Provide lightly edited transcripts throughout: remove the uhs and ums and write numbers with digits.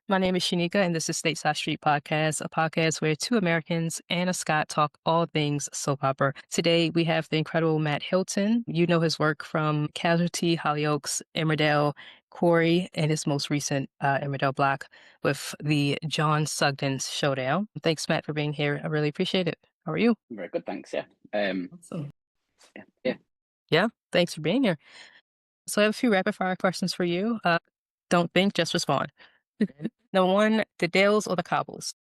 My name is Shanika, and this is Stateside Street Podcast, a podcast where two Americans and a Scot talk all things soap opera. Today, we have the incredible Matt Hilton. You know his work from Casualty, Hollyoaks, Emmerdale, Corey, and his most recent Emmerdale block with the John Sugden showdown. Thanks, Matt, for being here. I really appreciate it. How are you? Very good, thanks. Yeah. Awesome. Yeah. Yeah, thanks for being here. So I have a few rapid fire questions for you. Don't think, just respond. Number one, the Dales or the Cobbles?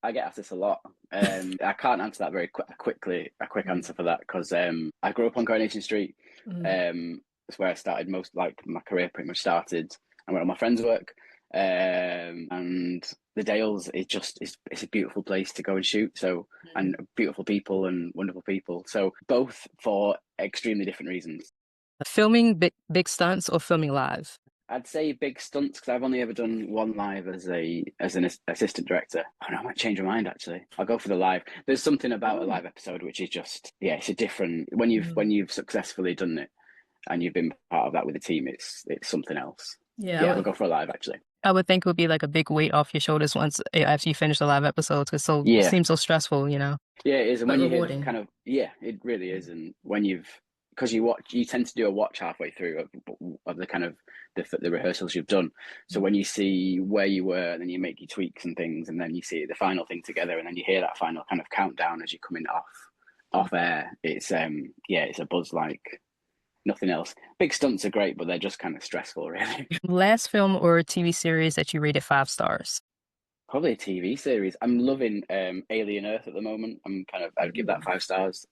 I get asked this a lot. I can't answer that very quickly. A quick answer for that because I grew up on Coronation Street. It's where I started my career pretty much started, and where all my friends work. And the Dales it's a beautiful place to go and shoot. So and beautiful people and wonderful people. So both for extremely different reasons. Filming big stunts or filming live? I'd say big stunts because I've only ever done one live as an assistant director. Oh no, I might change my mind actually. I'll go for the live. There's something about a live episode which is just it's a different when you've successfully done it and you've been part of that with the team. It's something else. Yeah, I'll go for a live actually. I would think it would be like a big weight off your shoulders once after you finish the live episodes because it seems so stressful, you know. Yeah, it is, and but when you rewarding. hear it really is, and when because you tend to do a watch halfway through of the kind of the rehearsals you've done. So when you see where you were, and then you make your tweaks and things, and then you see the final thing together, and then you hear that final kind of countdown as you're coming off air. It's it's a buzz like nothing else. Big stunts are great, but they're just kind of stressful, really. Last film or TV series that you rated 5 stars? Probably a TV series. I'm loving Alien Earth at the moment. I'd give that 5 stars.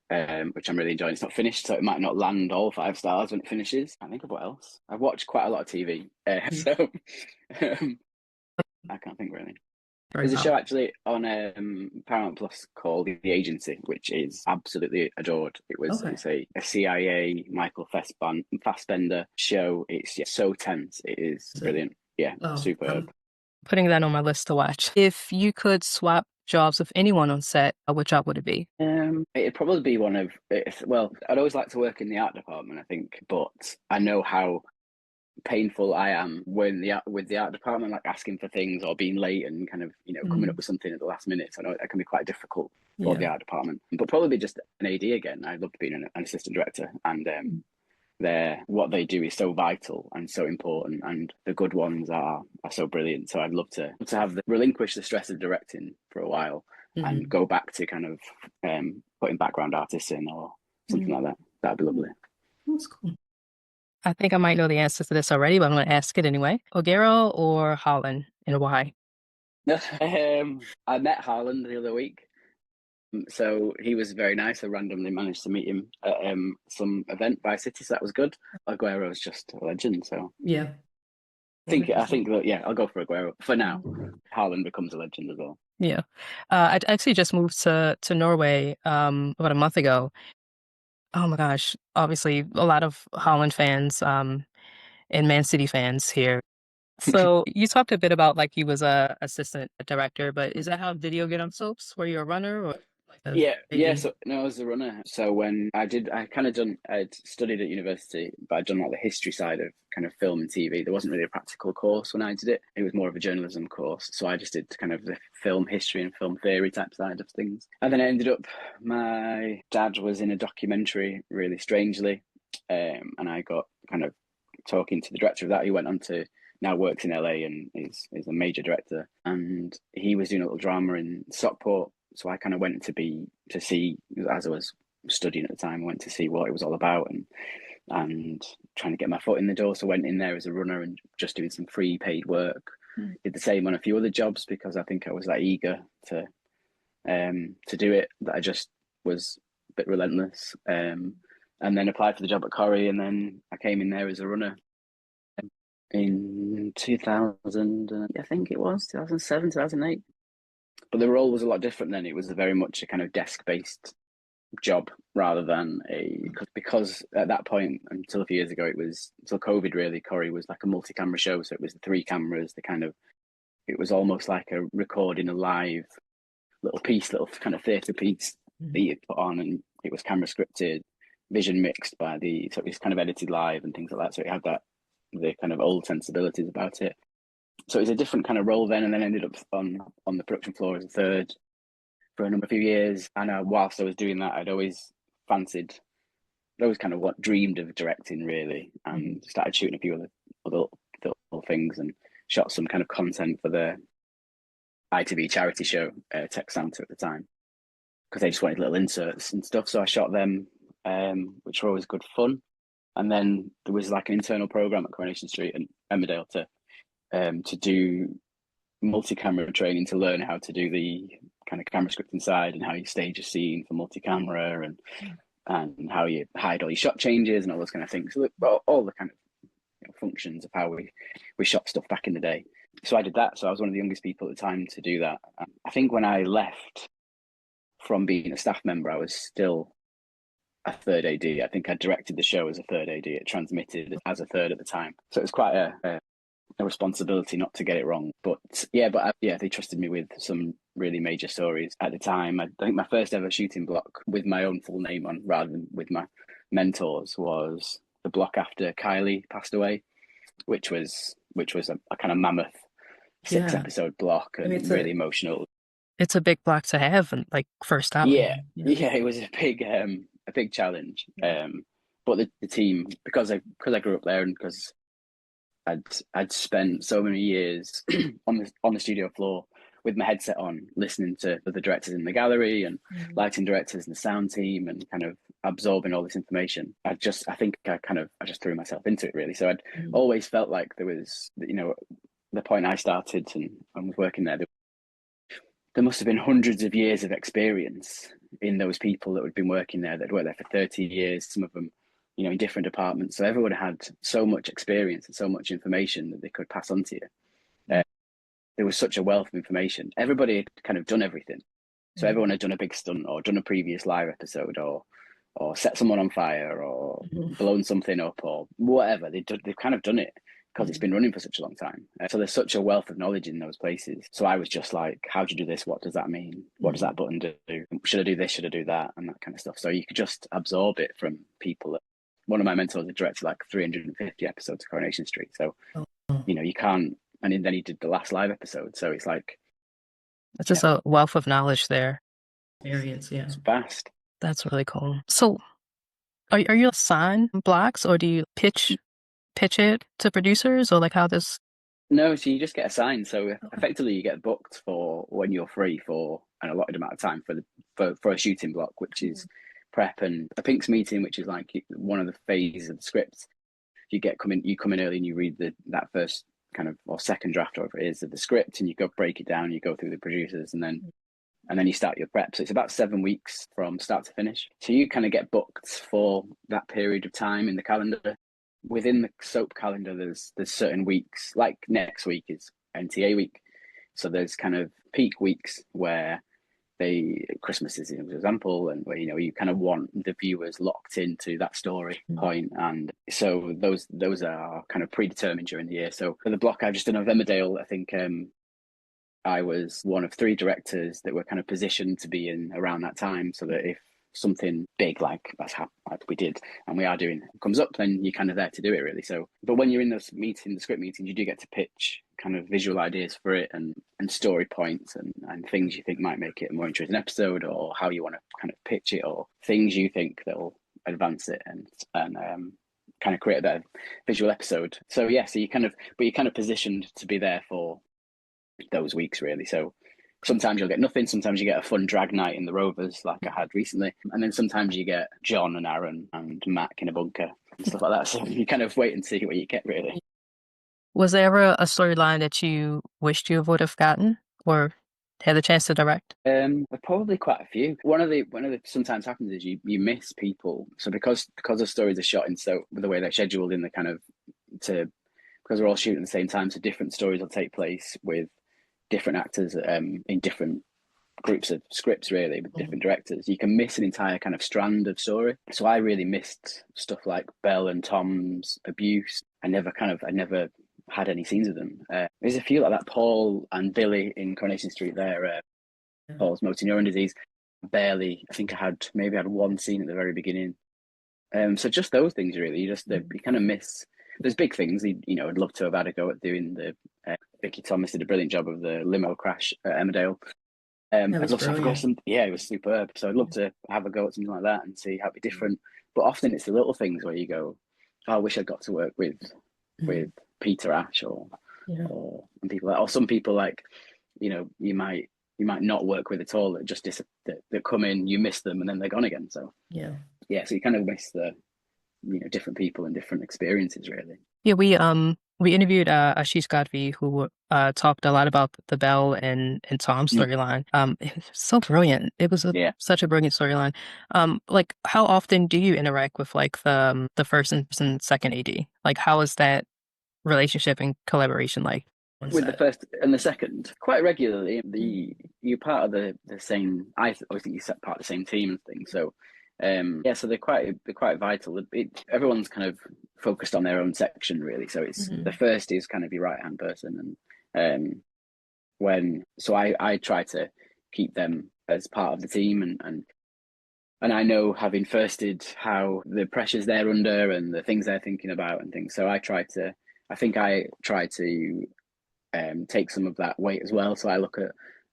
Which I'm really enjoying. It's not finished, so it might not land all 5 stars when it finishes. I think of what else. I've watched quite a lot of TV, so I can't think really. There's a show actually on Paramount Plus called The Agency, which is absolutely adored. It's a CIA Michael Fassbender show. It's so tense. It is brilliant. Yeah, superb. Putting that on my list to watch. If you could swap jobs with anyone on set, which job would it be? It'd probably be I'd always like to work in the art department, I think, but I know how painful I am with the art department, like asking for things or being late and kind of coming up with something at the last minute. So I know that can be quite difficult for the art department, but probably just an AD again. I loved being an assistant director, and what they do is so vital and so important, and the good ones are so brilliant. So I'd love to relinquish the stress of directing for a while and go back to kind of putting background artists in or something like that. That'd be lovely. That's cool. I think I might know the answer to this already, but I'm going to ask it anyway. O'Gara or Holland, and why? I met Harland the other week. So he was very nice. I randomly managed to meet him at some event by City, so that was good. Aguero is just a legend. So yeah, I think that I'll go for Aguero for now. Haaland becomes a legend as well. Yeah, I actually just moved to Norway about a month ago. Oh my gosh! Obviously, a lot of Holland fans and Man City fans here. So you talked a bit about like you was a assistant director, but is that how video get on soaps? Were you a runner or? So no, I was a runner. So when I'd studied at university, but I'd done like the history side of kind of film and TV. There wasn't really a practical course when I did it. It was more of a journalism course. So I just did kind of the film history and film theory type side of things. And then I ended up, my dad was in a documentary, really strangely. And I got kind of talking to the director of that. He went on to now works in LA and is a major director. And he was doing a little drama in Stockport. So I kind of went to see, as I was studying at the time, I went to see what it was all about and trying to get my foot in the door. So I went in there as a runner and just doing some free paid work. Did the same on a few other jobs because I think I was that eager to do it that I just was a bit relentless. And then applied for the job at Corrie, and then I came in there as a runner in 2000, I think it was 2007, 2008. But the role was a lot different then. It was very much a kind of desk-based job rather than because at that point, until a few years ago, until COVID really, Corrie was like a multi-camera show. So it was the 3 cameras, it was almost like a recording a live little kind of theatre piece that you put on, and it was camera scripted, vision mixed so it was kind of edited live and things like that. So it had the kind of old sensibilities about it. So it was a different kind of role then, and then ended up on the production floor as a third for a number of few years. And whilst I was doing that, fancied, I'd always kind of dreamed of directing really, and started shooting a few other little things and shot some kind of content for the ITV charity show, Tech Santa at the time, because they just wanted little inserts and stuff. So I shot them, which were always good fun. And then there was like an internal program at Coronation Street and Emmerdale to do multi-camera training to learn how to do the kind of camera scripting side and how you stage a scene for multi-camera and how you hide all your shot changes and all those kind of things. So all the kind of functions of how we shot stuff back in the day. So I did that. So I was one of the youngest people at the time to do that. I think when I left from being a staff member, I was still a third AD. I think I directed the show as a third AD. It transmitted as a third at the time. So it was quite a responsibility not to get it wrong. But they trusted me with some really major stories at the time. I think my first ever shooting block with my own full name on rather than with my mentors was the block after Kylie passed away, which was a kind of mammoth 6-episode block and really emotional. It's a big block to have and like first out. Yeah, it was a big challenge. But the team, because I grew up there and because I'd spent so many years on the studio floor with my headset on, listening to the directors in the gallery and lighting directors and the sound team, and kind of absorbing all this information. I just threw myself into it really. So I'd always felt like there was, the point I started and was working there must have been hundreds of years of experience in those people that had been working there, that worked there for 30 years, some of them, in different departments. So everyone had so much experience and so much information that they could pass on to you. There was such a wealth of information. Everybody had kind of done everything. So everyone had done a big stunt or done a previous live episode or set someone on fire or blown something up or whatever. They've kind of done it because it's been running for such a long time. So there's such a wealth of knowledge in those places. So I was just like, how do you do this? What does that mean? What does that button do? Should I do this? Should I do that? And that kind of stuff. So you could just absorb it from people. One of my mentors had directed like 350 episodes of Coronation Street. So, you can't, and then he did the last live episode. So it's like, it's just a wealth of knowledge there. Experience, yeah. It's vast. That's really cool. So are you assigned blocks or do you pitch it to producers, or like how this? No, so you just get assigned. So effectively you get booked for when you're free for an allotted amount of time for a shooting block, which is prep and a pinks meeting, which is like one of the phases of the script. You come in early and you read that first kind of, or second draft, or whatever it is, of the script, and you go break it down, you go through the producers, and then you start your prep. So it's about 7 weeks from start to finish. So you kind of get booked for that period of time in the calendar. Within the soap calendar, there's certain weeks, like next week is NTA week. So there's kind of peak weeks where Christmas is an example, and where you kind of want the viewers locked into that story point, and so those are kind of predetermined during the year. So for the block I've just done of Emmerdale, I think I was one of 3 directors that were kind of positioned to be in around that time, so that if something big like we did and we are doing comes up, then you're kind of there to do it really. So, but when you're in those meetings, the script meetings, you do get to pitch kind of visual ideas for it and story points and things you think might make it a more interesting episode, or how you want to kind of pitch it, or things you think that will advance it and kind of create a better visual episode. So so you're kind of positioned to be there for those weeks really. So sometimes you'll get nothing, sometimes you get a fun drag night in the Rovers like I had recently, and then sometimes you get John and Aaron and Mac in a bunker and stuff like that. So you kind of wait and see what you get really. Was there ever a storyline that you wished you would have gotten or had the chance to direct? Probably quite a few. One of the sometimes happens is you miss people. So because the stories are shot in so the way they're scheduled in the kind of because we're all shooting at the same time, so different stories will take place with different actors in different groups of scripts really, with different directors. You can miss an entire kind of strand of story. So I really missed stuff like Belle and Tom's abuse. I never had any scenes of them. There's a few like that. Paul and Billy in Coronation Street there, Paul's motor neuron disease. Barely, I think I had one scene at the very beginning. So just those things really, you kind of miss. There's big things, I'd love to have had a go at doing the Vicky Thomas did a brilliant job of the limo crash at Emmerdale. That I'd was love to have a go at brilliant. some. Yeah, it was superb. So I'd love to have a go at something like that and see how it'd be different. But often it's the little things where you go, oh, I wish I got to work Mhm. with Peter Ash Yeah. and people or some people like, you might not work with at all that just that come in, you miss them and then they're gone again. So Yeah. yeah, so you kind of miss the different people and different experiences really. Yeah, we interviewed Ashish Gadvi, who talked a lot about the Belle and Tom Mm. storyline. It was so brilliant. It was such a brilliant storyline. Like how often do you interact with like the first and second AD? Like how is that relationship and collaboration like on With the set? first and the second, quite regularly. Mm. You're part of the same. I always think you're part of the same team and things. So, yeah. So they're quite vital. Everyone's kind of focused on their own section really. So it's the Mhm. first is kind of your right hand person, and I try to keep them as part of the team, and I know having firsted how the pressures they're under and the things they're thinking about and things. So I try to take some of that weight as well. So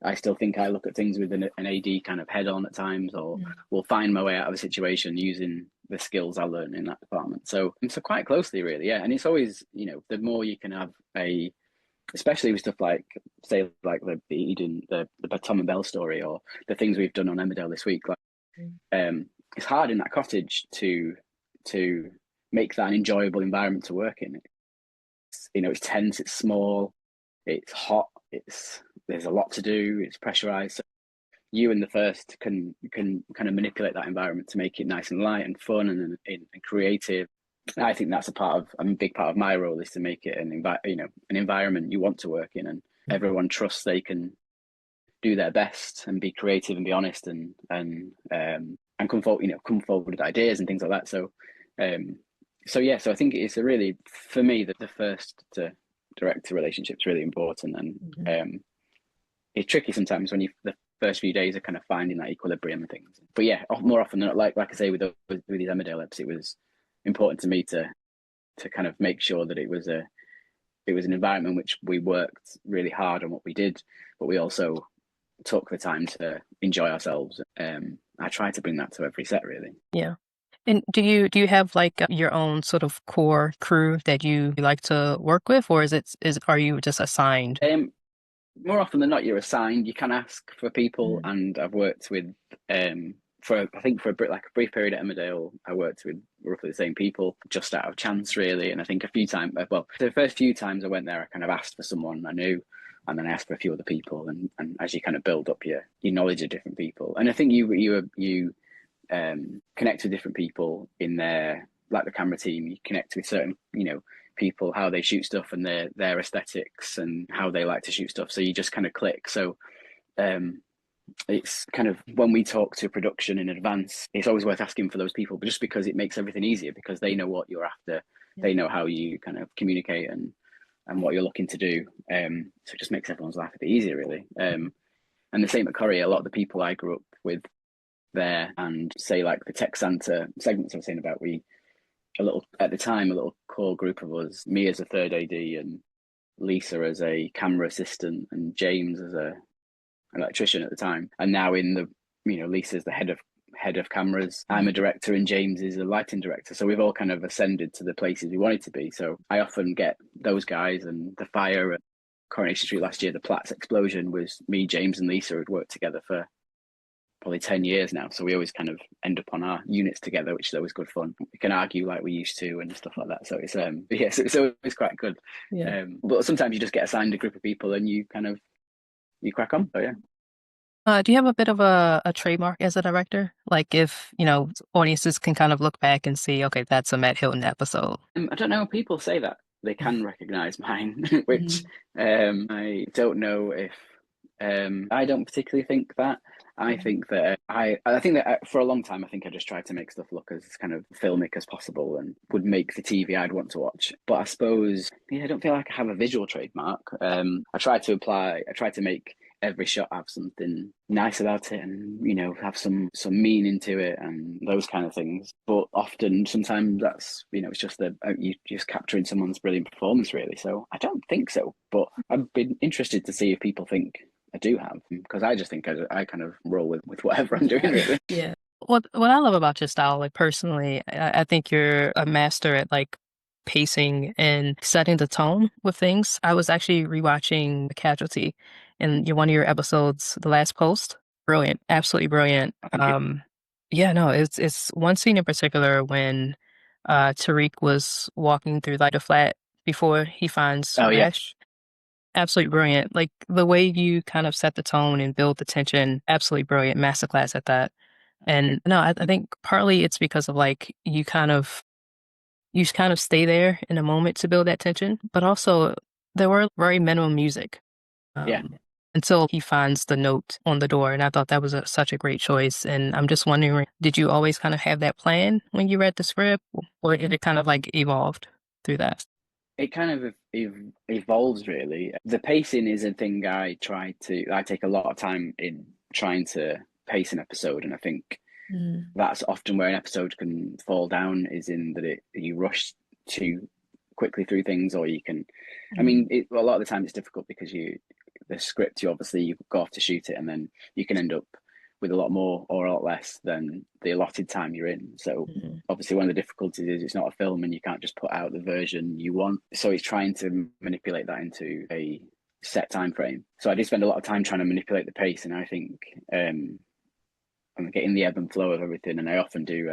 I still think I look at things with an AD kind of head on at times, or Mm. will find my way out of a situation using the skills I learned in that department. So quite closely, really, yeah. And it's always, the more you can have especially with stuff like, say, like the Eden, the Tom and Bell story, or the things we've done on Emmerdale this week. Like, Mm. it's hard in that cottage to make that an enjoyable environment to work in. It's tense, it's small, it's hot, there's a lot to do, it's pressurized. So you and the first can kind of manipulate that environment to make it nice and light and fun and creative. I think that's a big part of my role is to make it an environment you want to work in, and everyone trusts they can do their best and be creative and be honest and come forward with ideas and things like that. Um, so I think it's a really, for me, the first to director relationship is really important, and Mhm. it's tricky sometimes when the first few days are kind of finding that equilibrium and things. But yeah, more often than not, like I say with these Emmerdale eps, it was important to me to kind of make sure that it was an environment in which we worked really hard on what we did, but we also took the time to enjoy ourselves. I try to bring that to every set, really. Yeah. And do you have like your own sort of core crew that you like to work with, or are you just assigned? Um, More often than not, you're assigned. You can ask for people, Mm. and I've worked with for I think for a brief period at Emmerdale, I worked with roughly the same people just out of chance, really. And I think a few times, well, the first few times I went there, I kind of asked for someone I knew, and then I asked for a few other people, and as you kind of build up your knowledge of different people, and I think you connect with different people in their, like the camera team. You connect with certain people, how they shoot stuff and their aesthetics and how they like to shoot stuff. So you just kind of click. So um, it's kind of, when we talk to production in advance, it's always worth asking for those people, but just because it makes everything easier, because they know what you're after, Yeah. they know how you kind of communicate and what you're looking to do. So it just makes everyone's life a bit easier, really. And the same at Corrie. A lot of the people I grew up with there, and say like the Tech Santa segments I was saying about, at the time, a little core group of us, me as a third AD and Lisa as a camera assistant and James as a electrician at the time. And now Lisa's the head of cameras. I'm a director and James is a lighting director. So we've all kind of ascended to the places we wanted to be. So I often get those guys, and the fire at Coronation Street last year, the Platt's explosion, was me, James and Lisa had worked together for probably 10 years now. So we always kind of end up on our units together, which is always good fun. We can argue like we used to and stuff like that. So it's always quite good. Yeah. But sometimes you just get assigned a group of people and you crack on. So yeah. Do you have a bit of a trademark as a director? Like if, audiences can kind of look back and see, okay, that's a Matt Hilton episode. I don't know. People say that they can recognize mine, which Mhm. I don't know if I don't particularly think that. I Mhm. think that I think that for a long time, I think I just tried to make stuff look as kind of filmic as possible and would make the TV I'd want to watch. But I suppose, yeah, I don't feel like I have a visual trademark. I try to make every shot have something nice about it, and have some meaning to it, and those kind of things. But often, sometimes that's it's just you just capturing someone's brilliant performance, really. So I don't think so, but I've been interested to see if people think I do have, because I just think I kind of roll with whatever I'm doing, really. Yeah. What I love about your style, like personally, I think you're a master at like pacing and setting the tone with things. I was actually rewatching Casualty, and one of your episodes, The Last Post, brilliant, absolutely brilliant. Thank you. Yeah, no, it's one scene in particular when Tariq was walking through like the flat before he finds Oh yeah, Rash. Absolutely brilliant. Like the way you kind of set the tone and build the tension, absolutely brilliant. Masterclass at that. And no, I think partly it's because of like you just kind of stay there in a moment to build that tension, but also there were very minimum music yeah. until he finds the note on the door, and I thought that was such a great choice. And I'm just wondering, did you always kind of have that plan when you read the script, or did it kind of like evolved through that? It kind of evolves, really. The pacing is a thing I take a lot of time in trying to pace an episode, and I think that's often where an episode can fall down, is in that you rush too quickly through things, or you can. I mean, a lot of the time it's difficult because the script, you go off to shoot it, and then you can end up with a lot more or a lot less than the allotted time you're in. So obviously one of the difficulties is it's not a film, and you can't just put out the version you want. So it's trying to manipulate that into a set time frame. So I did spend a lot of time trying to manipulate the pace, and I think I'm getting the ebb and flow of everything. And I often do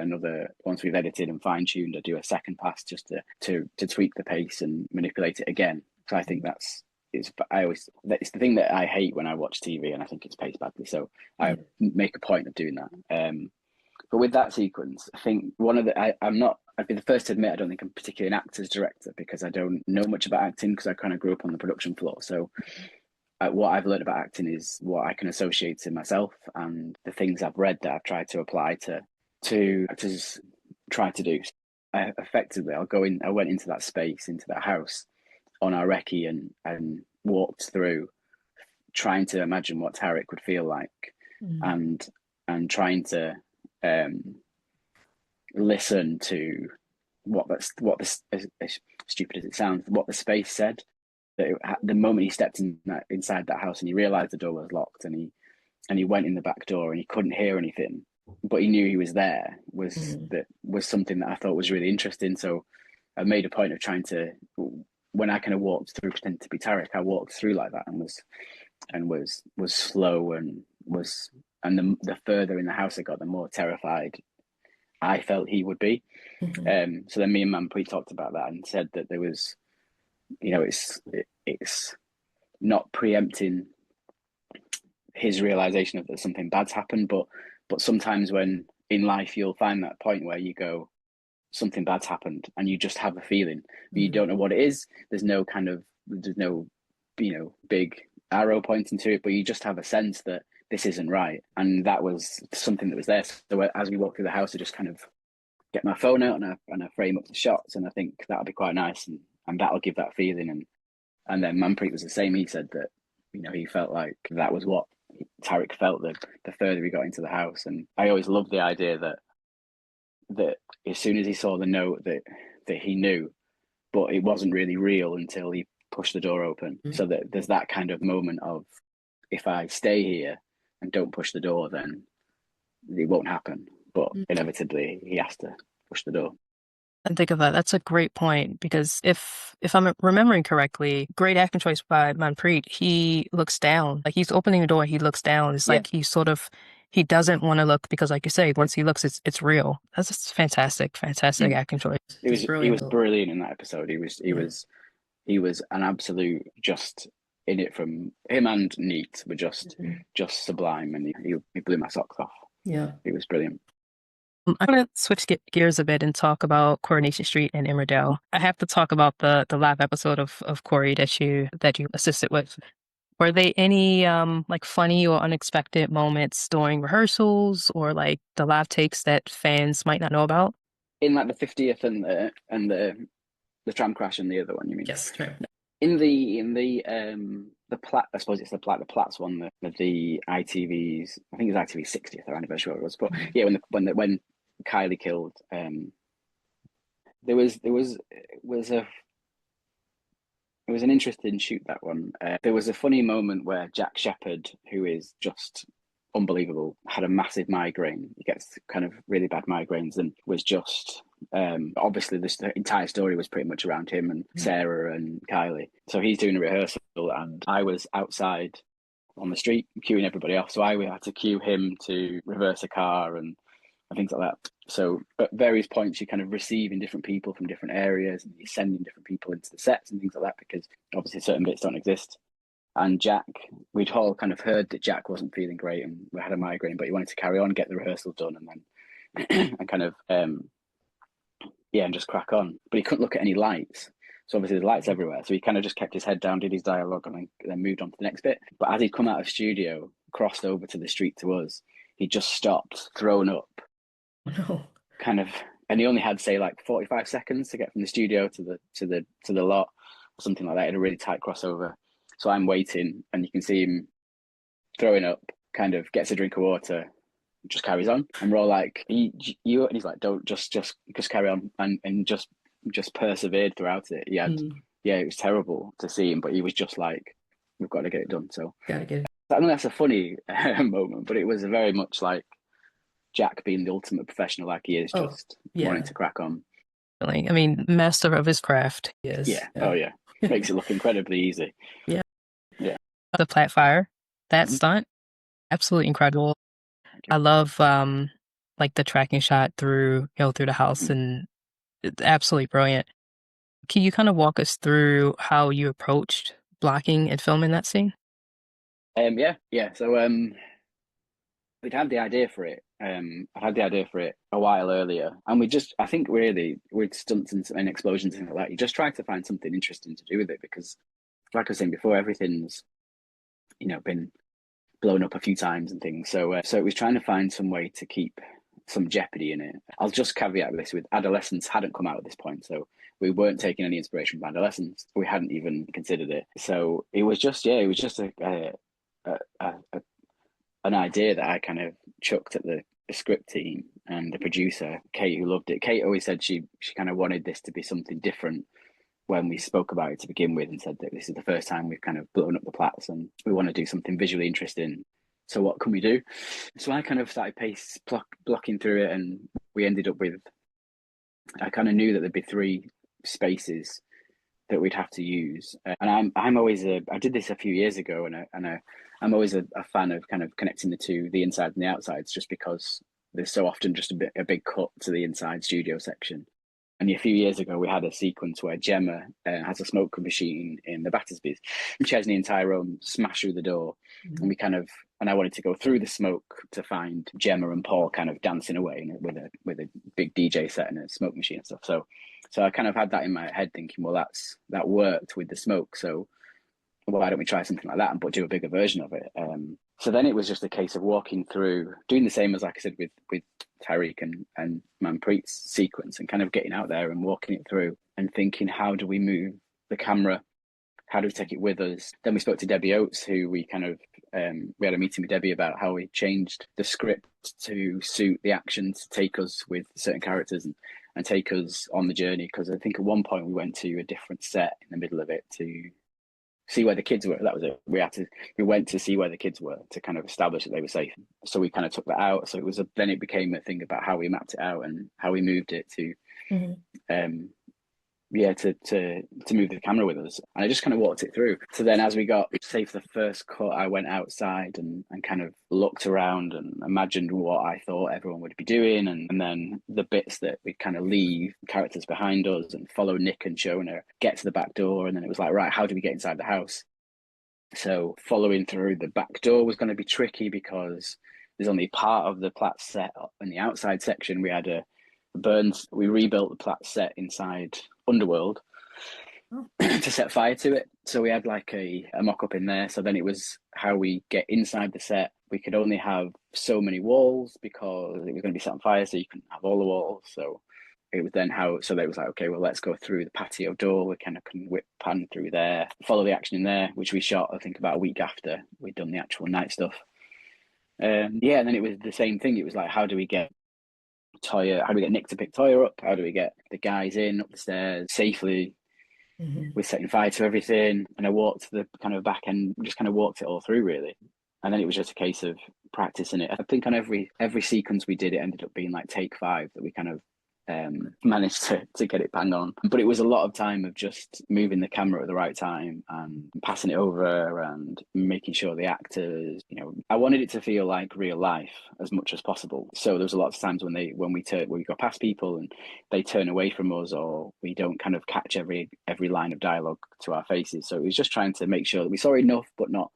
once we've edited and fine tuned, I do a second pass just to tweak the pace and manipulate it again. So I think it's the thing that I hate when I watch TV, and I think it's paced badly. So I make a point of doing that. But with that sequence, I think I'd be the first to admit I don't think I'm particularly an actor's director, because I don't know much about acting, because I kind of grew up on the production floor. So what I've learned about acting is what I can associate to myself, and the things I've read that I've tried to apply to actors try to do. I went into that space, into that house on our recce, and walked through, trying to imagine what Tarek would feel like, and trying to listen to what this, as stupid as it sounds, what the space said. The moment he stepped inside that house, and he realized the door was locked, and he went in the back door, and he couldn't hear anything, but he knew he was there, was something that I thought was really interesting. So I made a point of trying to, when I kind of walked through, pretending to be Tarek, I walked through like that, and was slow, and the further in the house I got, the more terrified I felt he would be. So then me and Manpreet talked about that, and said that there was, it's not preempting his realization of that something bad's happened, but sometimes when in life you'll find that point where you go, something bad's happened, and you just have a feeling, but you don't know what it is. There's no big arrow pointing to it, but you just have a sense that this isn't right. And that was something that was there. So as we walked through the house, I just kind of get my phone out, and I frame up the shots, and I think that'll be quite nice, and that'll give that feeling. And then Manpreet was the same. He said that he felt like that was what Tarek felt the further he got into the house. And I always loved the idea that as soon as he saw the note, that he knew, but it wasn't really real until he pushed the door open. So that there's that kind of moment of, if I stay here and don't push the door, then it won't happen. But inevitably, he has to push the door. And think of that. That's a great point, because if I'm remembering correctly, great acting choice by Manpreet. He looks down, like he's opening the door. He looks down. It's like he doesn't want to look, because, like you say, once he looks, it's real. That's just fantastic acting choice. He was brilliant in that episode. He was an absolute, just in it from him, and Neat were just sublime, and he blew my socks off. Yeah, he was brilliant. I'm going to switch gears a bit and talk about Coronation Street and Emmerdale. I have to talk about the live episode of Corey that you assisted with. Were there any like funny or unexpected moments during rehearsals, or like the live takes that fans might not know about? In like the 50th and the tram crash and the other one, you mean? yes, right. In the the Platt, I suppose it's the Platt. The Platt's one, the ITV's. I think it was ITV's 60th anniversary. It was, but yeah, when Kylie killed, there was a it was an interesting shoot, that one. There was a funny moment where Jack Shepherd, who is just unbelievable, had a massive migraine. He gets kind of really bad migraines and was just obviously the entire story was pretty much around him and Sarah and Kylie. So he's doing a rehearsal and I was outside on the street queuing everybody off. So I had to queue him to reverse a car and things like that. So at various points, you're kind of receiving different people from different areas and you're sending different people into the sets and things like that because obviously certain bits don't exist. And Jack, we'd all kind of heard that Jack wasn't feeling great and we had a migraine, but he wanted to carry on, get the rehearsal done, and then and kind of and just crack on. But he couldn't look at any lights. So obviously there's lights everywhere. So he kind of just kept his head down, did his dialogue, and then moved on to the next bit. But as he'd come out of studio, crossed over to the street to us, he just stopped, thrown up, No. kind of, and he only had say like 45 seconds to get from the studio to the lot or something like that in a really tight crossover. So I'm waiting and you can see him throwing up, kind of gets a drink of water, just carries on, and we're all like, and he's like, don't just carry on, and just persevered throughout it. He had it was terrible to see him, but he was just like, we've got to get it done. So Gotta get it. I know that's a funny moment, but it was very much like Jack being the ultimate professional, like he is, just wanting to crack on. I mean, master of his craft. Yes. Yeah. Oh yeah. Makes it look incredibly easy. Yeah. Yeah. The Platt fire, that stunt, absolutely incredible. I love like the tracking shot through the house, and it's absolutely brilliant. Can you kind of walk us through how you approached blocking and filming that scene? Yeah. So we'd had the idea for it. I had the idea for it a while earlier, and I think really with stunts and explosions and things like that, you just try to find something interesting to do with it because, like I was saying before, everything's been blown up a few times and things. So it was trying to find some way to keep some jeopardy in it. I'll just caveat this with Adolescence hadn't come out at this point, so we weren't taking any inspiration from Adolescence. We hadn't even considered it. So it was just an idea that I kind of chucked at the script team and the producer, Kate, who loved it. Kate always said she kind of wanted this to be something different when we spoke about it to begin with, and said that this is the first time we've kind of blown up the Platts and we want to do something visually interesting. So what can we do? So I kind of started blocking through it, and we ended up with, I kind of knew that there'd be 3 spaces that we'd have to use. And I'm always I did this a few years ago, and I'm always a fan of kind of connecting the two, the inside and the outsides, just because there's so often just a big cut to the inside studio section. And a few years ago, we had a sequence where Gemma has a smoke machine in the Battersbys. Chesney and Tyrone smash through the door, and I wanted to go through the smoke to find Gemma and Paul kind of dancing away with a big DJ set and a smoke machine and stuff. So I kind of had that in my head, thinking, well, that worked with the smoke, so why don't we try something like that but do a bigger version of it? So then it was just a case of walking through, doing the same as, like I said, with Tariq and Manpreet's sequence, and kind of getting out there and walking it through and thinking, how do we move the camera? How do we take it with us? Then we spoke to Debbie Oates, who we kind of, we had a meeting with Debbie about how we changed the script to suit the action, to take us with certain characters and take us on the journey. Because I think at one point we went to a different set in the middle of it to see where the kids were. That was it. We went to see where the kids were to kind of establish that they were safe. So we kind of took that out. So then it became a thing about how we mapped it out and how we moved it to to move the camera with us. And I just kind of walked it through. So then as we got, say, for the first cut, I went outside and kind of looked around and imagined what I thought everyone would be doing. And then the bits that we'd kind of leave characters behind us and follow Nick and Shona, get to the back door. And then it was like, right, how do we get inside the house? So following through the back door was going to be tricky because there's only part of the Platt set in the outside section. We had we rebuilt the Platt set inside Underworld to set fire to it. So we had like a mock-up in there. So then it was how we get inside the set. We could only have so many walls because it was going to be set on fire, so you couldn't have all the walls. So it was then so they was like, okay, well, let's go through the patio door. We kind of can whip pan through there, follow the action in there, which we shot, I think, about a week after we'd done the actual night stuff. And then it was the same thing. It was like, how do we get Nick to pick Toya up? How do we get the guys in up the stairs safely? With setting fire to everything. And I walked the kind of back end, just kind of walked it all through, really. And then it was just a case of practicing it. I think on every sequence we did, it ended up being like take 5 that we kind of managed to get it bang on. But it was a lot of time of just moving the camera at the right time and passing it over and making sure the actors, I wanted it to feel like real life as much as possible. So there was a lot of times when we go past people and they turn away from us, or we don't kind of catch every line of dialogue to our faces. So it was just trying to make sure that we saw enough, but not,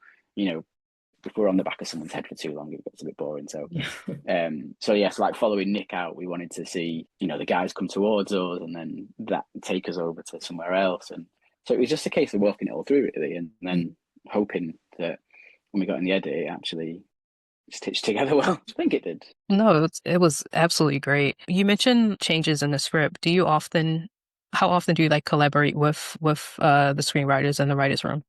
if we're on the back of someone's head for too long, it gets a bit boring. So, like following Nick out, we wanted to see, the guys come towards us and then that take us over to somewhere else. And so it was just a case of working it all through, really, and then hoping that when we got in the edit, it actually stitched together well. I think it did. No, it was absolutely great. You mentioned changes in the script. How often do you like collaborate with the screenwriters in the writers' room?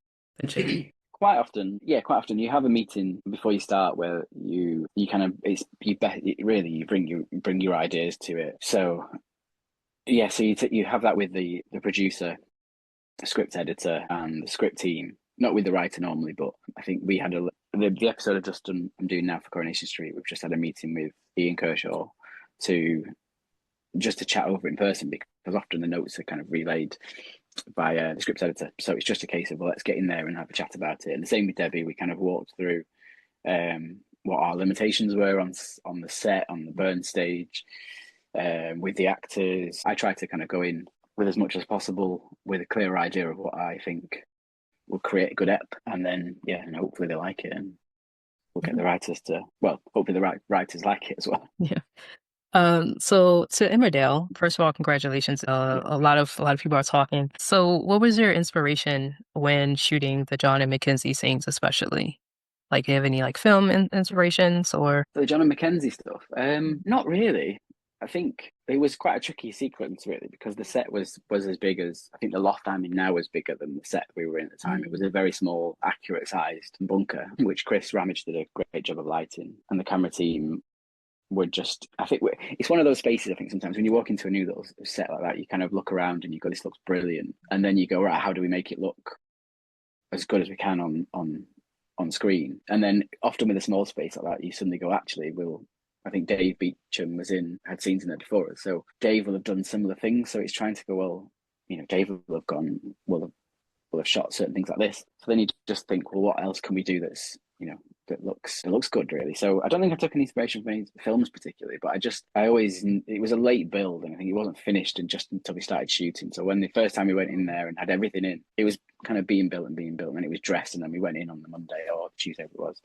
Quite often. You have a meeting before you start where you kind of you bring your ideas to it. So so you have that with the producer, the script editor, and the script team. Not with the writer normally, but I think we had the episode I'm doing now for Coronation Street. We've just had a meeting with Ian Kershaw to chat over in person, because often the notes are kind of relayed by the script editor. So it's just a case of, well, let's get in there and have a chat about it. And the same with Debbie. We kind of walked through what our limitations were on the set, on the burn stage, with the actors. I try to kind of go in with as much as possible with a clear idea of what I think will create a good ep, and then and hopefully they like it, and we'll get the writers hopefully the writers like it as well. Yeah. So to Emmerdale, first of all, congratulations. A lot of people are talking. So what was your inspiration when shooting the John and Mackenzie scenes, especially? Like, do you have any film inspirations or? The John and Mackenzie stuff? Not really. I think it was quite a tricky sequence, really, because the set was as big as, I think the loft I'm in now was bigger than the set we were in at the time. It was a very small, accurate sized bunker, which Chris Ramage did a great job of lighting, and the camera team would it's one of those spaces. I think sometimes when you walk into a new little set like that, you kind of look around and you go, this looks brilliant, and then you go, right, how do we make it look as good as we can on screen? And then often with a small space like that, you suddenly go, actually, I think Dave Beecham had scenes in there before us, so Dave will have done similar things. So it's trying to go, well, Dave will have shot certain things like this. So then you just think, well, what else can we do that's that looks good, really? So I don't think I took any inspiration from any films particularly, but it was a late build, and I think it wasn't finished just until we started shooting. So when the first time we went in there and had everything in, it was kind of being built, and then it was dressed, and then we went in on the Monday or Tuesday, it was.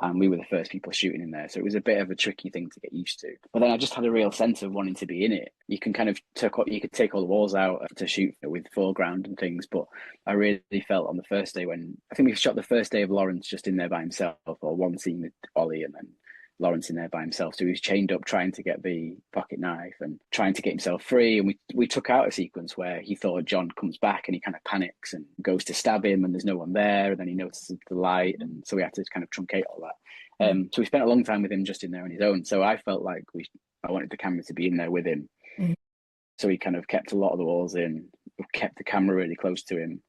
And we were the first people shooting in there. So it was a bit of a tricky thing to get used to. But then I just had a real sense of wanting to be in it. You can kind of take all the walls out to shoot with foreground and things. But I really felt on the first day, when I think we shot the first day of Lawrence just in there by himself, or one scene with Ollie and then Lawrence in there by himself. So he was chained up trying to get the pocket knife and trying to get himself free. And we took out a sequence where he thought John comes back and he kind of panics and goes to stab him, and there's no one there. And then he notices the light. And so we had to kind of truncate all that. So we spent a long time with him just in there on his own. So I felt like I wanted the camera to be in there with him. So he kind of kept a lot of the walls in, kept the camera really close to him.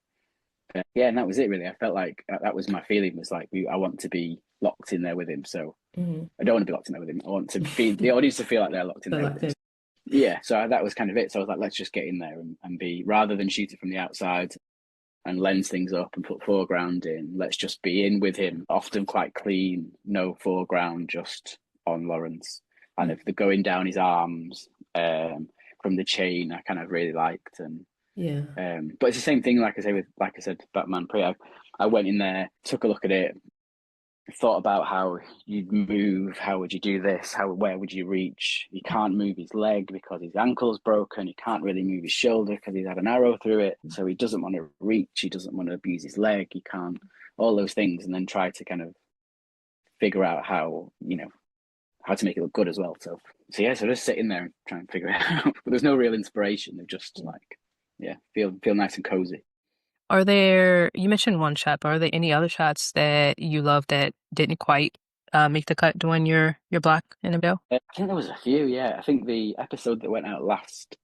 And that was it, really. I felt like that was my feeling, was like, I want to be locked in there with him. So I don't want to be locked in there with him. I want to feel the audience to feel like they're locked in there with him. Yeah, so that was kind of it. So I was like, let's just get in there and be, rather than shoot it from the outside and lens things up and put foreground in, let's just be in with him. Often quite clean, no foreground, just on Lawrence. And if the going down his arms from the chain, I kind of really liked. And but it's the same thing, like I said, Batman Pre. I went in there, took a look at it, thought about how you'd move, how would you do this, where would you reach? He can't move his leg because his ankle's broken. He can't really move his shoulder because he's had an arrow through it. So he doesn't want to reach. He doesn't want to abuse his leg. He can't. All those things, and then try to kind of figure out how how to make it look good as well. So yeah, so just sitting there and trying to figure it out. But there's no real inspiration. They're just like, yeah, feel nice and cozy. You mentioned one shot, but are there any other shots that you love that didn't quite make the cut doing your block in the middle? I think there was a few. Yeah, I think the episode that went out last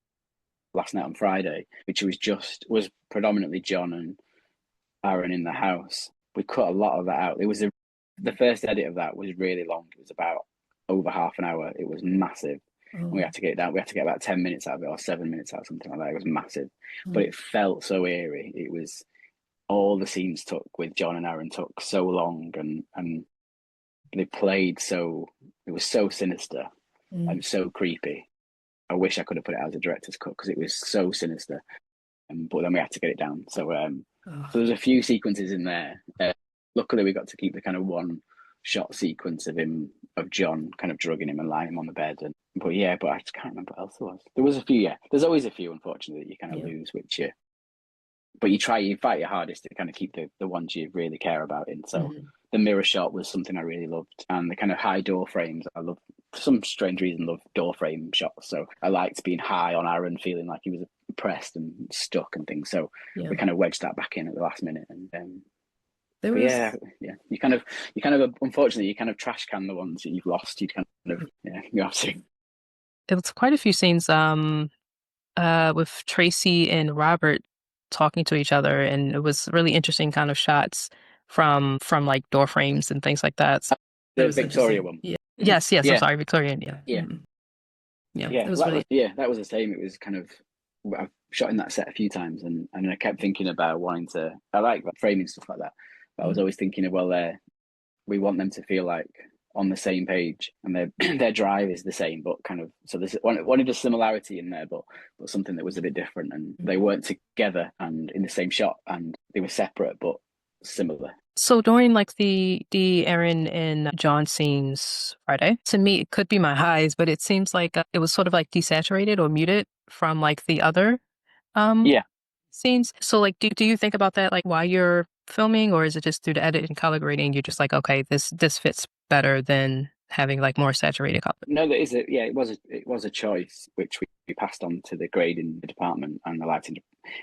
night on Friday, which was predominantly John and Aaron in the house. We cut a lot of that out. The first edit of that was really long. It was about over half an hour. It was massive. And we had to get it down. We had to get about 10 minutes out of it, or 7 minutes out, something like that. It was massive, but it felt so eerie. It was all the scenes took with John and Aaron took so long, and they played so. It was so sinister and so creepy. I wish I could have put it out as a director's cut because it was so sinister. But then we had to get it down. So there's a few sequences in there. Luckily, we got to keep the kind of one shot sequence of John kind of drugging him and lying him on the bed. But I just can't remember what else there was. There was a few, yeah. There's always a few, unfortunately, that you kind of lose, but you fight your hardest to kind of keep the ones you really care about in. So the mirror shot was something I really loved, and the kind of high door frames. I love, for some strange reason, love door frame shots. So I liked being high on Aaron, feeling like he was oppressed and stuck and things. So we kind of wedged that back in at the last minute, and you kind of unfortunately you kind of trash can the ones that you've lost. You kind of you have to. It was quite a few scenes with Tracy and Robert talking to each other, and it was really interesting kind of shots from like door frames and things like that. So the Victoria one. Yeah. Yes, I'm sorry, Victorian. That was the same. It was kind of, I've shot in that set a few times, and I kept thinking about wanting to. I like framing stuff like that, but I was always thinking of, we want them to feel like on the same page, and their drive is the same, but kind of, so there's wanted a similarity in there, but something that was a bit different, and they weren't together and in the same shot, and they were separate but similar. So during like the Aaron and John scenes Friday, to me it could be my highs, but it seems like it was sort of like desaturated or muted from like the other scenes. So like, do you think about that like while you're filming, or is it just through the edit and color grading you're just like, okay, this fits better than having like more saturated color? No, there is it was a choice which we passed on to the grading department and the lighting.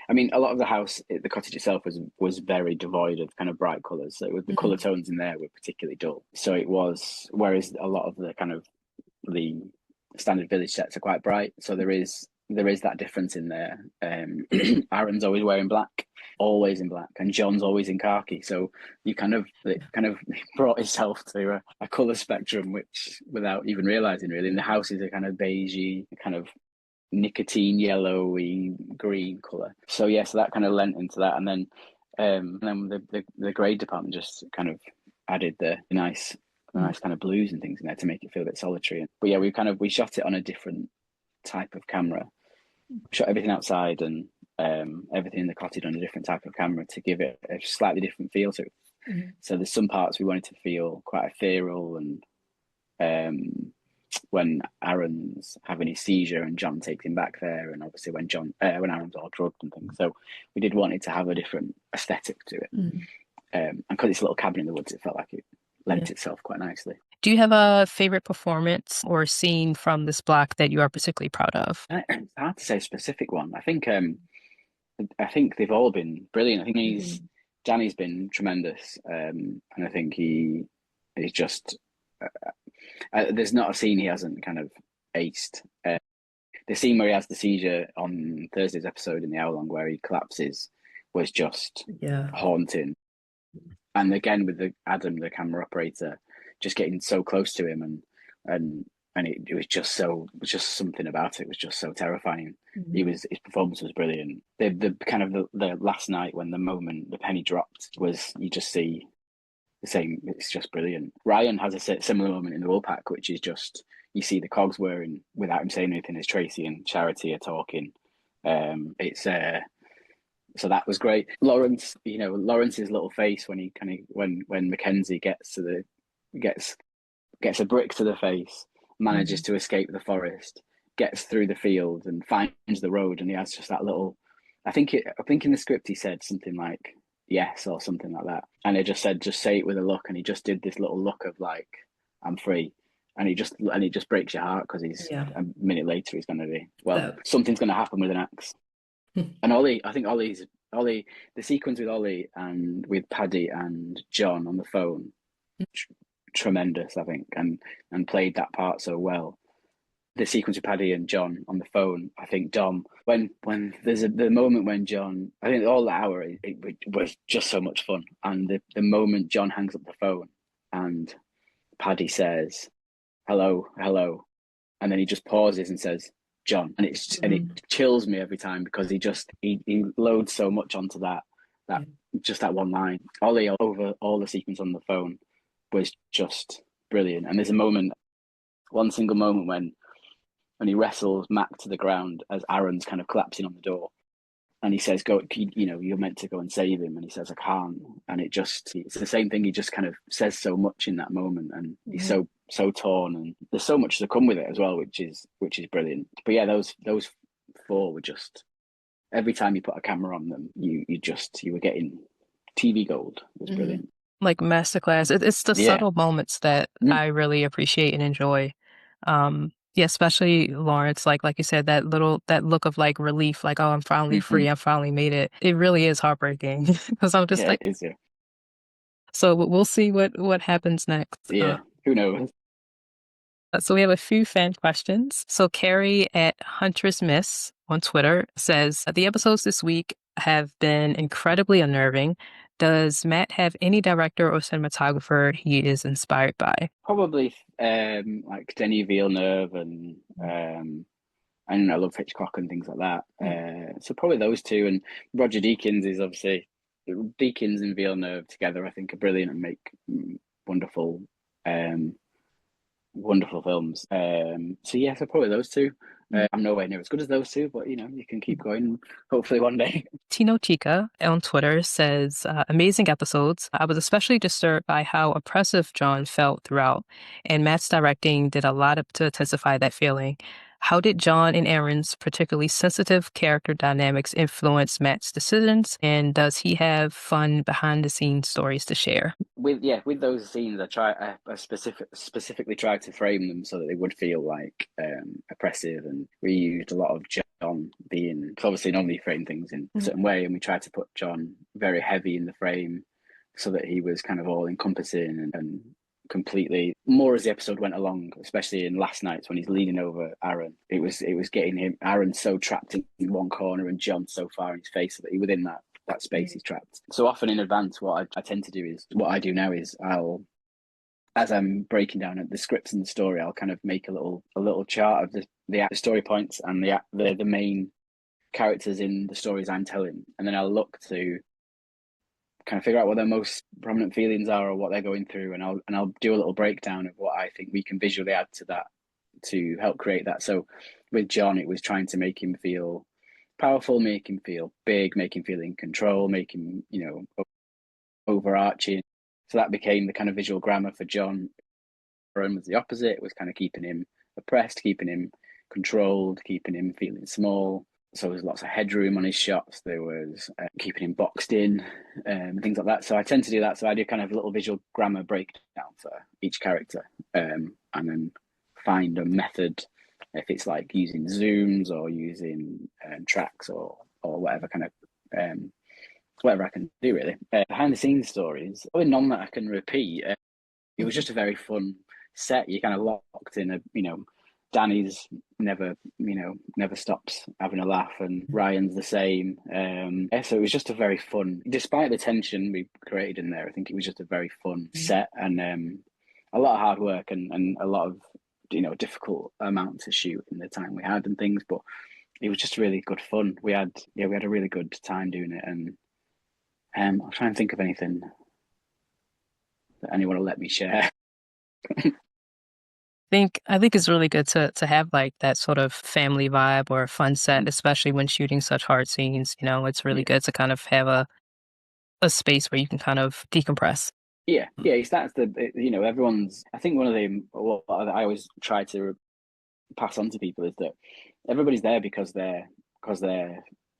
I mean, a lot of the cottage itself was very devoid of kind of bright colours. So the colour tones in there were particularly dull. So it was, whereas a lot of the kind of the standard village sets are quite bright. So there is that difference in there. Aaron's always wearing black, always in black, and John's always in khaki. So it kind of brought itself to a colour spectrum, which without even realising really. And the houses are kind of beigey, kind of nicotine yellowy green colour. So so that kind of lent into that, and then the grade department just kind of added the nice kind of blues and things in there to make it feel a bit solitary. But yeah, we shot it on a different type of camera. Shot everything outside and everything in the cottage on a different type of camera to give it a slightly different feel to it. So there's some parts we wanted to feel quite ethereal, and when Aaron's having his seizure and John takes him back there, and obviously when Aaron's all drugged and things. So we did want it to have a different aesthetic to it. And because it's a little cabin in the woods, it felt like it lent itself quite nicely. Do you have a favorite performance or scene from this block that you are particularly proud of? It's hard to say a specific one. I think they've all been brilliant. I think Danny's been tremendous, and I think he is just. There's not a scene he hasn't kind of aced. The scene where he has the seizure on Thursday's episode in the hour long, where he collapses, was just haunting. And again with Adam, the camera operator, just getting so close to him, and it was just something about it was just so terrifying. His performance was brilliant. The kind of the last night when the penny dropped was, you just see the same. It's just brilliant. Ryan has a similar moment in the Woolpack, which is just, you see the cogs whirring without him saying anything as Tracy and Charity are talking. So that was great. Lawrence's little face when when Mackenzie gets a brick to the face, manages to escape the forest, gets through the field and finds the road, and he has just that little. I think in the script he said something like yes or something like that, and it just said, just say it with a look, and he just did this little look of like, I'm free, and he just breaks your heart because he's Yeah. a minute later he's going to be That- something's going to happen with an axe. And Ollie, I think Ollie, the sequence with Ollie and with Paddy and John on the phone, tremendous, I think, and played that part so well. The sequence with Paddy and John on the phone, I think Dom, when there's the moment when John, I think all the hour it was just so much fun, and the moment John hangs up the phone and Paddy says, "Hello, hello," and then he just pauses and says, "John," and and it chills me every time because he loads so much onto that just that one line. Ollie over all the sequence on the phone was just brilliant, and there's one single moment when he wrestles Mac to the ground as Aaron's kind of collapsing on the door. And he says, "Go, you're meant to go and save him." And he says, "I can't." And it's the same thing. He just kind of says so much in that moment, and he's so torn. And there's so much to come with it as well, which is brilliant. But yeah, those four were just, every time you put a camera on them, you were getting TV gold. It was brilliant. Like masterclass. It's the subtle moments that I really appreciate and enjoy. Yeah, especially Lawrence, like you said, that look of like relief, like, oh, I'm finally free, I finally made it. It really is heartbreaking because I'm just like, it is, yeah. So we'll see what happens next. Yeah, who knows? So we have a few fan questions. So Carrie at Huntress Miss on Twitter says, the episodes this week have been incredibly unnerving. Does Matt have any director or cinematographer he is inspired by? Probably like Denis Villeneuve and I love Hitchcock and things like that. So probably those two, and Roger Deakins is obviously, Deakins and Villeneuve together I think are brilliant and make wonderful films. So yeah, so probably those two. I'm nowhere near as good as those two, but you can keep going. Hopefully one day. Tino Chica on Twitter says, amazing episodes. I was especially disturbed by how oppressive John felt throughout, and Matt's directing did a lot to intensify that feeling. How did John and Aaron's particularly sensitive character dynamics influence Matt's decisions, and does he have fun behind-the-scenes stories to share? With those scenes, I specifically tried to frame them so that they would feel like oppressive, and we used a lot of John being, because obviously normally you frame things in a certain way, and we tried to put John very heavy in the frame so that he was kind of all encompassing and completely more as the episode went along, especially in last night's when he's leaning over Aaron. It was getting Aaron so trapped in one corner and John so far in his face that he within that space he's trapped. So often in advance, what I tend to do is, what I do now is as I'm breaking down the scripts and the story, I'll kind of make a little chart of the story points and the main characters in the stories I'm telling, and then I'll look to kind of figure out what their most prominent feelings are or what they're going through, and I'll do a little breakdown of what I think we can visually add to that to help create that. So with John, it was trying to make him feel powerful, make him feel big, make him feel in control, make him overarching. So that became the kind of visual grammar for John. Aaron was the opposite. It was kind of keeping him oppressed, keeping him controlled, keeping him feeling small. So there was lots of headroom on his shots. There was keeping him boxed in, things like that. So I tend to do that. So I do kind of a little visual grammar breakdown for each character, and then find a method, if it's like using zooms or using tracks or whatever kind of whatever I can do really. Behind the scenes stories, probably none that I can repeat. It was just a very fun set. You kind of locked in Danny's never stops having a laugh, and Ryan's the same. So it was just a very fun, despite the tension we created in there, I think it was just a very fun set, and a lot of hard work and a lot of difficult amount to shoot in the time we had and things, but it was just really good fun. We had a really good time doing it, and I'll try and think of anything that anyone will let me share. I think it's really good to have like that sort of family vibe or a fun set, especially when shooting such hard scenes. It's really good to kind of have a space where you can kind of decompress. Yeah, that's everyone's. I think one of what I always try to pass on to people is that everybody's there because they're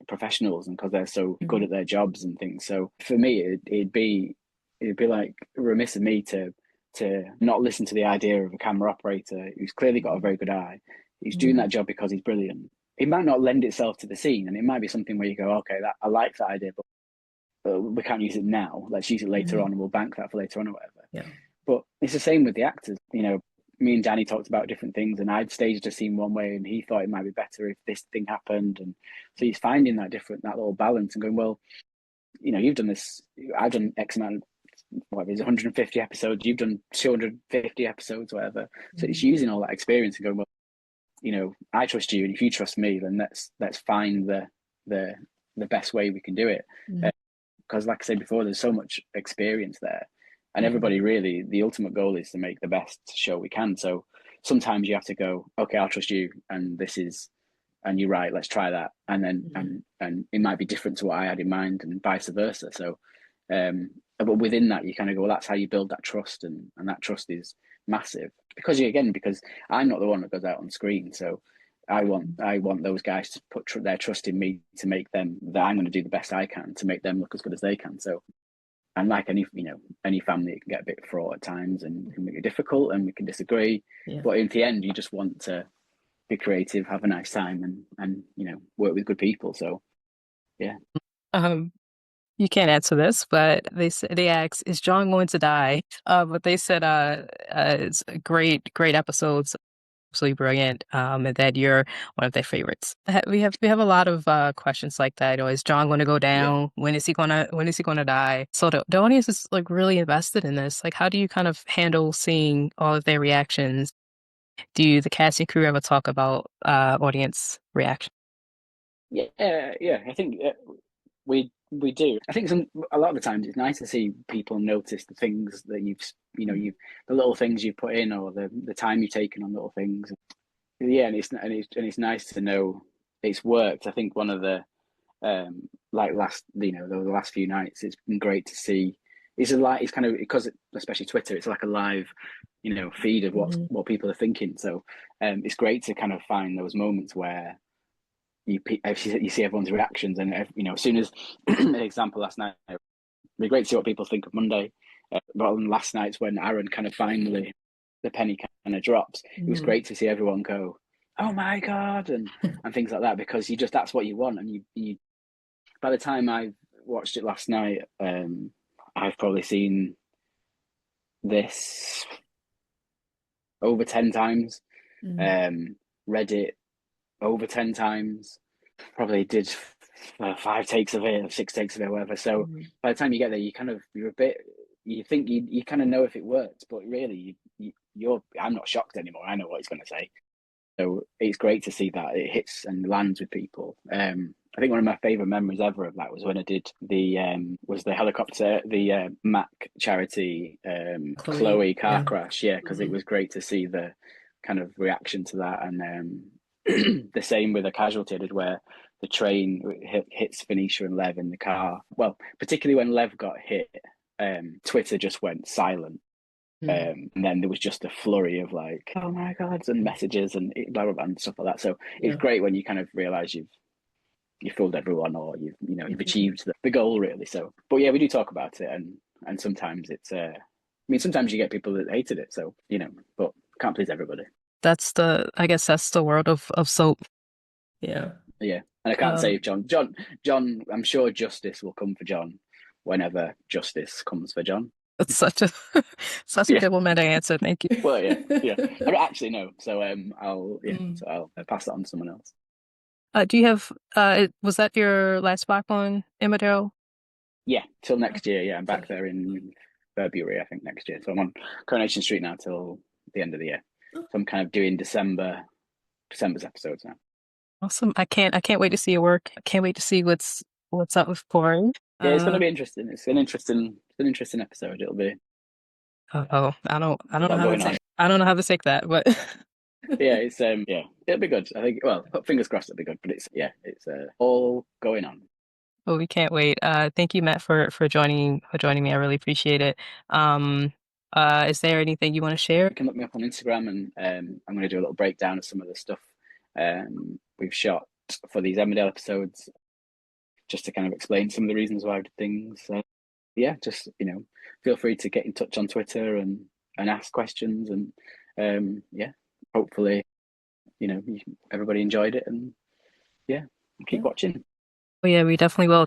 professionals and because they're so good at their jobs and things. So for me, it'd be like remiss of me to to not listen to the idea of a camera operator who's clearly got a very good eye. He's doing that job because he's brilliant. It might not lend itself to the scene, and it might be something where you go, okay, that I like that idea, but we can't use it now. Let's use it later on, and we'll bank that for later on or whatever. Yeah. But it's the same with the actors. You know, me and Danny talked about different things, and I'd staged a scene one way, and he thought it might be better if this thing happened, and so he's finding that little balance and going, well, you know, you've done this. I've done X amount. Whatever it is, 150 episodes. You've done 250 episodes, whatever. So it's using all that experience and going, well, you know, I trust you, and if you trust me, then let's find the best way we can do it. Because, like I said before, there's so much experience there, and everybody really, the ultimate goal is to make the best show we can. So sometimes you have to go, okay, I'll trust you, and you're right, let's try that, and then and it might be different to what I had in mind, and vice versa. So, but within that, you kind of go, well, that's how you build that trust, and that trust is massive because I'm not the one that goes out on screen, so I want those guys to put their trust in me to make them that I'm going to do the best I can to make them look as good as they can. So, and like any family, it can get a bit fraught at times and can make it difficult, and we can disagree. Yeah. But in the end, you just want to be creative, have a nice time, and you know, work with good people. So, yeah. You can't answer this, but they asked, "Is John going to die?" But they said, "It's great episodes, absolutely brilliant, and that you're one of their favorites." We have a lot of questions like that. Is John going to go down? Yeah. When is he gonna die? So the audience is like really invested in this. Like, how do you kind of handle seeing all of their reactions? Do the casting crew ever talk about audience reaction? Yeah. I think we do. I think a lot of the times it's nice to see people notice the things that the little things you put in, or the time you've taken on little things. Yeah, and it's nice to know it's worked. I think one of the the last few nights, it's been great to see. It's kind of, because especially Twitter, it's like a live, feed of what people are thinking. So it's great to kind of find those moments where you see everyone's reactions, and as soon as an example last night, it'd be great to see what people think of Monday. But on last night's, when Aaron kind of finally the penny kind of drops, it was great to see everyone go, "Oh my god," and things like that, because that's what you want. And you by the time I watched it last night, I've probably seen this over 10 times, read it over 10 times, probably did 5 takes of it, or 6 takes of it, whatever. So by the time you get there, you think you kind of know if it works, but really I'm not shocked anymore. I know what he's going to say. So it's great to see that it hits and lands with people. I think one of my favorite memories ever of that was when I did the helicopter, the Mac charity Chloe car crash. Yeah, because it was great to see the kind of reaction to that. And the same with a casualty I did, where the train hits Phoenicia and Lev in the car. Well, particularly when Lev got hit, Twitter just went silent. And then there was just a flurry of like, "Oh my god," and messages and blah blah blah and stuff like that. So it's great when you kind of realize you've fooled everyone, or you've achieved the goal, really. So, but yeah, we do talk about it, and sometimes it's sometimes you get people that hated it. So but can't please everybody. I guess that's the world of soap. Yeah. And I can't save John. I'm sure justice will come for John whenever justice comes for John. That's such a diplomatic answer. Thank you. Well, yeah. I don't actually know, so I'll pass that on to someone else. Do you have? Was that your last block on emmerdale? Yeah, till next year. Yeah, I'm back there in February, I think, next year. So I'm on Coronation Street now till the end of the year. So I'm kind of doing December's episodes now. Awesome! I can't wait to see your work. I can't wait to see what's up with pouring. Yeah, it's going to be interesting. It's an interesting episode. It'll be. Oh, I don't know how to take that, but yeah, it's it'll be good. I think. Well, fingers crossed it'll be good. But it's all going on. Well, we can't wait. Thank you, Matt, for joining me. I really appreciate it. Is there anything you want to share? You can look me up on Instagram, and I'm going to do a little breakdown of some of the stuff we've shot for these Emmerdale episodes, just to kind of explain some of the reasons why I did things. Just feel free to get in touch on Twitter and and ask questions, and hopefully, everybody enjoyed it, and keep watching. Oh, yeah, we definitely will.